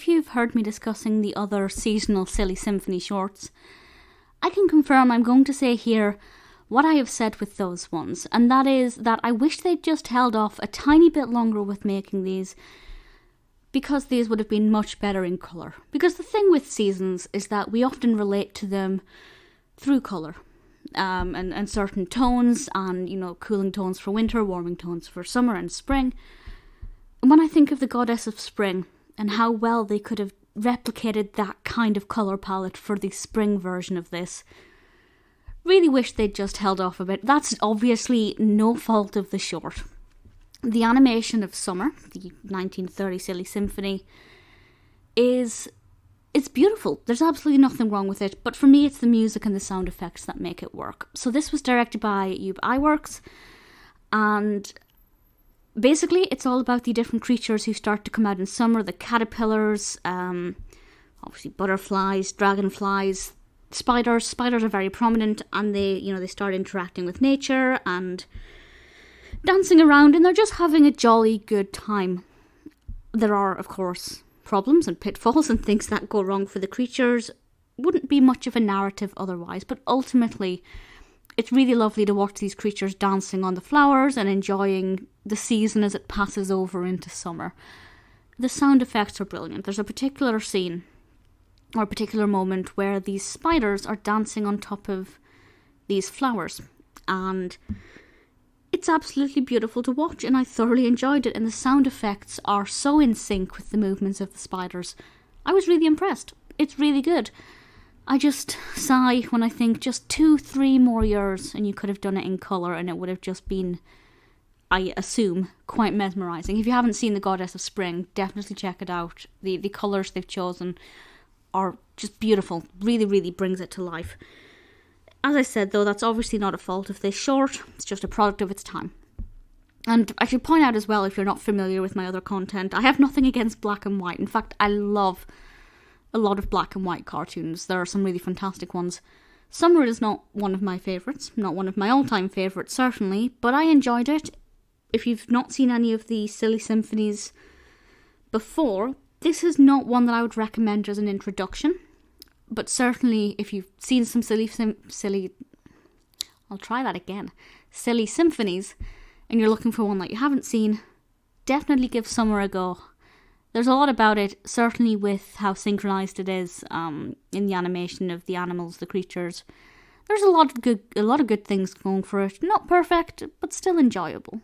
if you've heard me discussing the other seasonal Silly Symphony shorts, I can confirm I'm going to say here what I have said with those ones, and that is that I wish they'd just held off a tiny bit longer with making these, because these would have been much better in colour. Because the thing with seasons is that we often relate to them through colour, and certain tones, and, you know, cooling tones for winter, warming tones for summer and spring. And when I think of the Goddess of Spring, and how well they could have replicated that kind of colour palette for the spring version of this, really wish they'd just held off a bit. That's obviously no fault of the short. The animation of Summer, the 1930 Silly Symphony, it's beautiful. There's absolutely nothing wrong with it, but for me it's the music and the sound effects that make it work. So this was directed by Ub Iwerks, and basically it's all about the different creatures who start to come out in summer. The caterpillars, obviously butterflies, dragonflies, spiders. Spiders are very prominent, and they start interacting with nature and dancing around, and they're just having a jolly good time. There are, of course, problems and pitfalls and things that go wrong for the creatures. Wouldn't be much of a narrative otherwise, but ultimately it's really lovely to watch these creatures dancing on the flowers and enjoying the season as it passes over into summer. The sound effects are brilliant. There's a particular scene or a particular moment where these spiders are dancing on top of these flowers, and it's absolutely beautiful to watch, and I thoroughly enjoyed it, and the sound effects are so in sync with the movements of the spiders. I was really impressed. It's really good. I just sigh when I think just 2-3 more years and you could have done it in colour, and it would have just been, I assume, quite mesmerising. If you haven't seen The Goddess of Spring, definitely check it out. The colours they've chosen are just beautiful. Really, really brings it to life. As I said, though, that's obviously not a fault of this short. It's just a product of its time. And I should point out as well, if you're not familiar with my other content, I have nothing against black and white. In fact, I love a lot of black and white cartoons. There are some really fantastic ones. Summer is not one of my favourites, not one of my all-time favourites, certainly, but I enjoyed it. If you've not seen any of the Silly Symphonies before, this is not one that I would recommend as an introduction. But certainly, if you've seen some silly Symphonies, and you're looking for one that you haven't seen, definitely give Summer a go. There's a lot about it, certainly with how synchronized it is in the animation of the animals, the creatures. There's a lot of good things going for it. Not perfect, but still enjoyable.